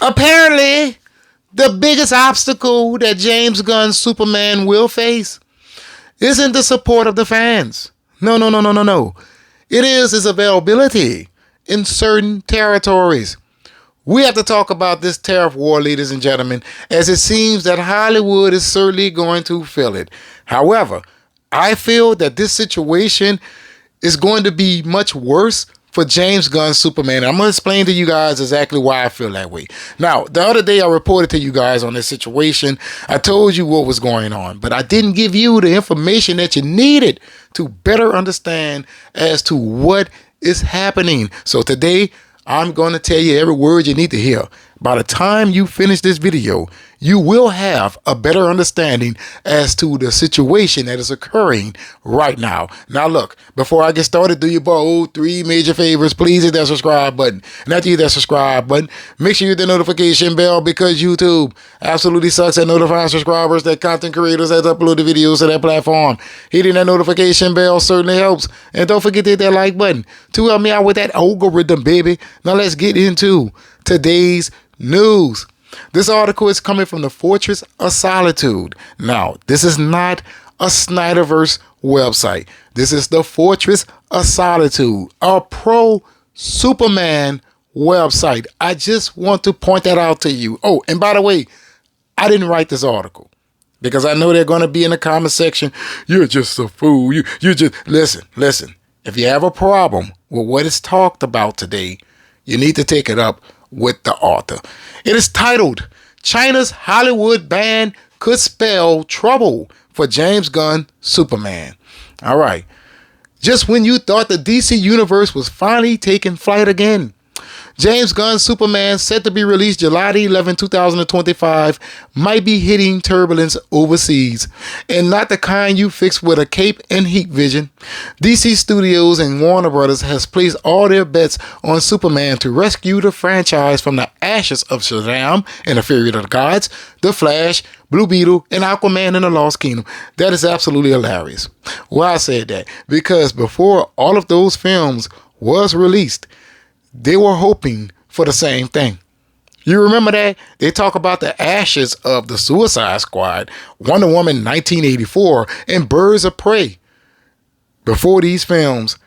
Apparently, the biggest obstacle that James Gunn's Superman will face isn't the support of the fans. No, no, no, no, no, no. It is its availability in certain territories. We have to talk about this tariff war, ladies and gentlemen, as it seems that Hollywood is certainly going to feel it. However, I feel that this situation is going to be much worse for James Gunn's Superman. I'm going to explain to you guys exactly why I feel that way. Now, the other day I reported to you guys on this situation. I told you what was going on, but I didn't give you the information that you needed to better understand as to what is happening. So today, I'm going to tell you every word you need to hear. By the time you finish this video, you will have a better understanding as to the situation that is occurring right now. Now look, before I get started, do your boy 3 major favors. Please hit that subscribe button. And after you hit that subscribe button, make sure you hit the notification bell because YouTube absolutely sucks at notifying subscribers that content creators that upload the videos to that platform. Hitting that notification bell certainly helps. And don't forget to hit that like button to help me out with that algorithm, baby. Now let's get into today's news. This article is coming from the Fortress of Solitude. Now, this is not a Snyderverse website. This is the Fortress of Solitude, a pro-Superman website. I just want to point that out to you. Oh, and by the way, I didn't write this article because I know they're going to be in the comment section. You're just a fool. You just listen. If you have a problem with what is talked about today, you need to take it up with the author. It is titled, China's Hollywood Ban Could Spell Trouble for James Gunn Superman. All right. Just when you thought the DC universe was finally taking flight again, James Gunn's Superman, set to be released July 11, 2025, might be hitting turbulence overseas, and not the kind you fix with a cape and heat vision. DC Studios and Warner Brothers has placed all their bets on Superman to rescue the franchise from the ashes of Shazam and the Fury of the Gods, The Flash, Blue Beetle, and Aquaman in the Lost Kingdom. That is absolutely hilarious. Why I said that? Because before all of those films was released, they were hoping for the same thing. You remember that? They talk about the ashes of the Suicide Squad, Wonder Woman 1984, and Birds of Prey before these films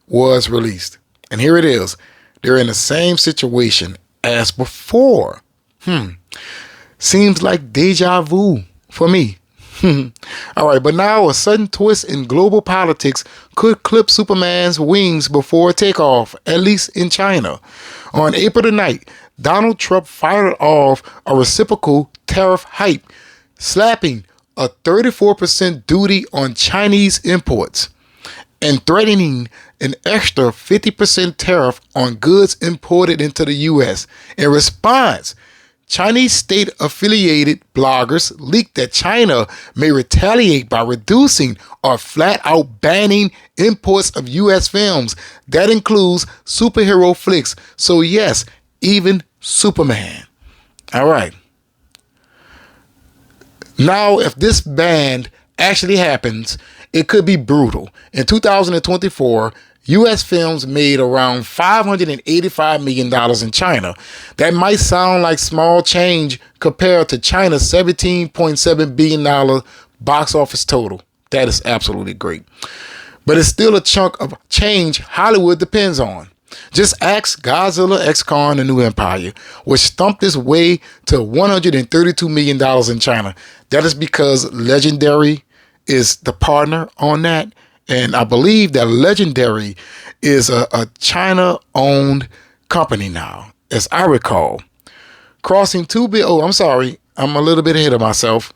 was released. And here it is. They're in the same situation as before. Seems like deja vu for me. All right, but now a sudden twist in global politics could clip Superman's wings before takeoff, at least in China. On April the 9th, Donald Trump fired off a reciprocal tariff hike, slapping a 34% duty on Chinese imports and threatening an extra 50% tariff on goods imported into the U.S. In response, Chinese state-affiliated bloggers leaked that China may retaliate by reducing or flat-out banning imports of U.S. films. That includes superhero flicks. So yes, even Superman. All right. Now, if this ban actually happens, it could be brutal. In 2024, U.S. films made around $585 million in China. That might sound like small change compared to China's $17.7 billion box office total. That is absolutely great. But it's still a chunk of change Hollywood depends on. Just ask Godzilla X Kong: The New Empire, which stumped its way to $132 million in China. That is because Legendary is the partner on that. And I believe that Legendary is a China-owned company now, as I recall. Crossing 2 billion. Oh, I'm sorry. I'm a little bit ahead of myself.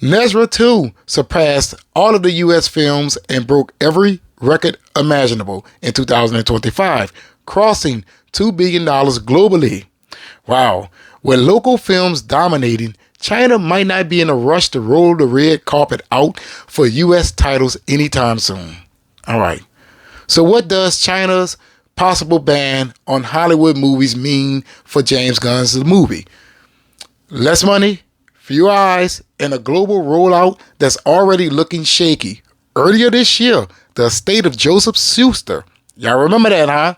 Nezra 2 surpassed all of the U.S. films and broke every record imaginable in 2025, crossing $2 billion globally. Wow. With local films dominating, China might not be in a rush to roll the red carpet out for U.S. titles anytime soon. All right. So what does China's possible ban on Hollywood movies mean for James Gunn's movie? Less money, fewer eyes, and a global rollout that's already looking shaky. Earlier this year, the estate of Joseph Schuster, y'all remember that, huh?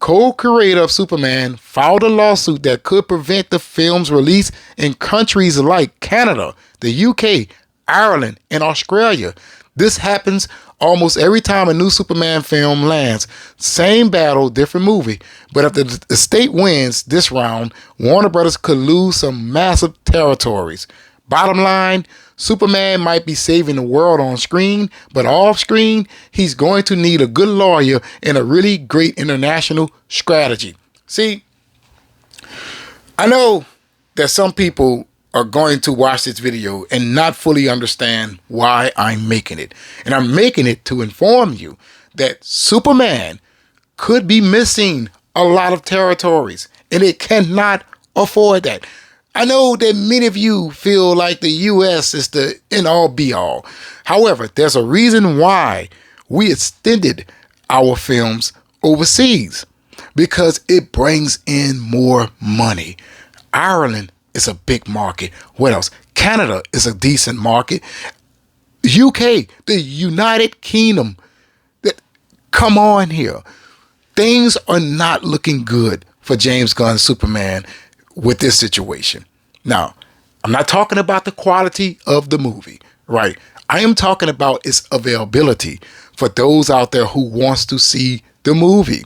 co-creator of Superman, filed a lawsuit that could prevent the film's release in countries like Canada, the UK, Ireland, and Australia. This happens almost every time a new Superman film lands. Same battle, different movie. But if the state wins this round, Warner Brothers could lose some massive territories. Bottom line, Superman might be saving the world on screen, but off screen, he's going to need a good lawyer and a really great international strategy. See, I know that some people are going to watch this video and not fully understand why I'm making it. And I'm making it to inform you that Superman could be missing a lot of territories, and it cannot afford that. I know that many of you feel like the U.S. is the end-all be-all. However, there's a reason why we extended our films overseas, because it brings in more money. Ireland is a big market. What else? Canada is a decent market. UK, the United Kingdom. Come on here. Things are not looking good for James Gunn's Superman with this situation. Now, I'm not talking about the quality of the movie, right? I am talking about its availability for those out there who wants to see the movie.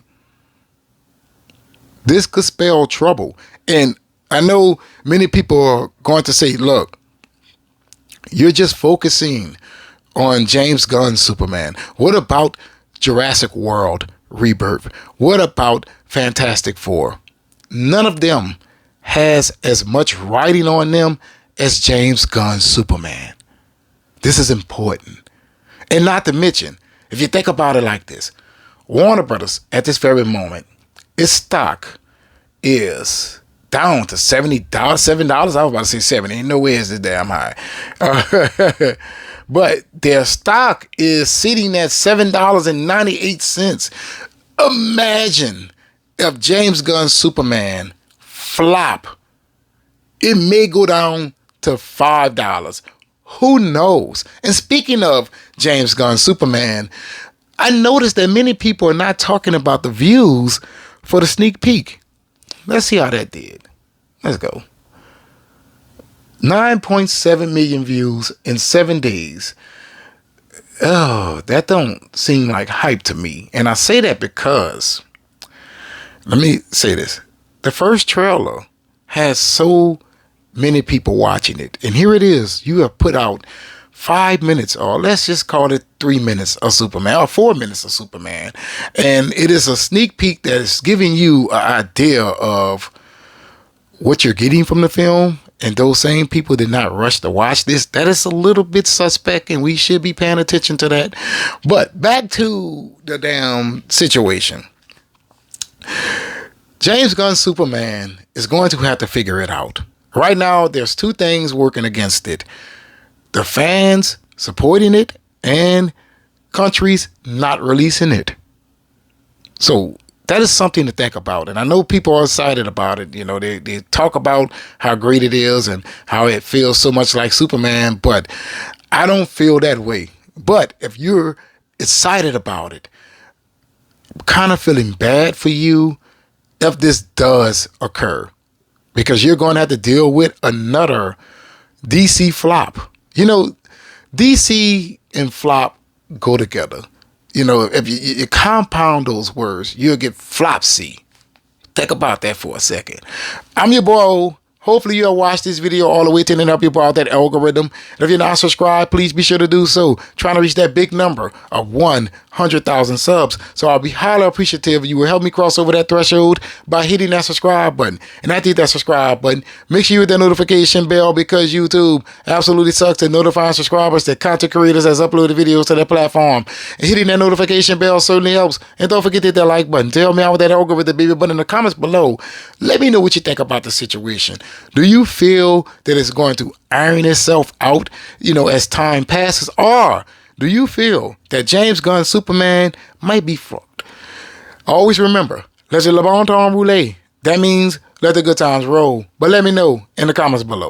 This could spell trouble. And I know many people are going to say, look, you're just focusing on James Gunn's Superman. What about Jurassic World Rebirth? What about Fantastic Four? None of them has as much writing on them as James Gunn's Superman. This is important. And not to mention, if you think about it like this, Warner Brothers at this very moment, its stock is down to $7. I was about to say 70. Ain't no way it's this damn high. But their stock is sitting at $7.98. Imagine if James Gunn's Superman flop. It may go down to $5. Who knows? And speaking of James Gunn's Superman, I noticed that many people are not talking about the views for the sneak peek. Let's see how that did. Let's go. 9.7 million views in 7 days. Oh, that don't seem like hype to me. And I say that because, let me say this. The first trailer has so many people watching it. And here it is. You have put out 5 minutes, or let's just call it 3 minutes of Superman, or 4 minutes of Superman. And it is a sneak peek that is giving you an idea of what you're getting from the film. And those same people did not rush to watch this. That is a little bit suspect, and we should be paying attention to that. But back to the damn situation. James Gunn's Superman is going to have to figure it out. Right now, there's two things working against it. The fans supporting it and countries not releasing it. So that is something to think about. And I know people are excited about it. You know, they talk about how great it is and how it feels so much like Superman, but I don't feel that way. But if you're excited about it, I'm kind of feeling bad for you if this does occur, because you're going to have to deal with another DC flop. You know, DC and flop go together. You know, if you compound those words, you'll get flopsy. Think about that for a second. I'm your boy. Hopefully you'll watch this video all the way to the end and help you out that algorithm. And if you're not subscribed, please be sure to do so. Trying to reach that big number of 100,000 subs. So I'll be highly appreciative if you will help me cross over that threshold by hitting that subscribe button. And after you hit that subscribe button, make sure you hit that notification bell, because YouTube absolutely sucks at notifying subscribers that content creators has uploaded videos to their platform. And hitting that notification bell certainly helps. And don't forget to hit that like button. Tell me how with that algorithm, baby. But in the comments below, let me know what you think about the situation. Do you feel that it's going to iron itself out, you know, as time passes? Or do you feel that James Gunn's Superman might be fucked? Always remember, laissez le bon temps rouler. That means let the good times roll. But let me know in the comments below.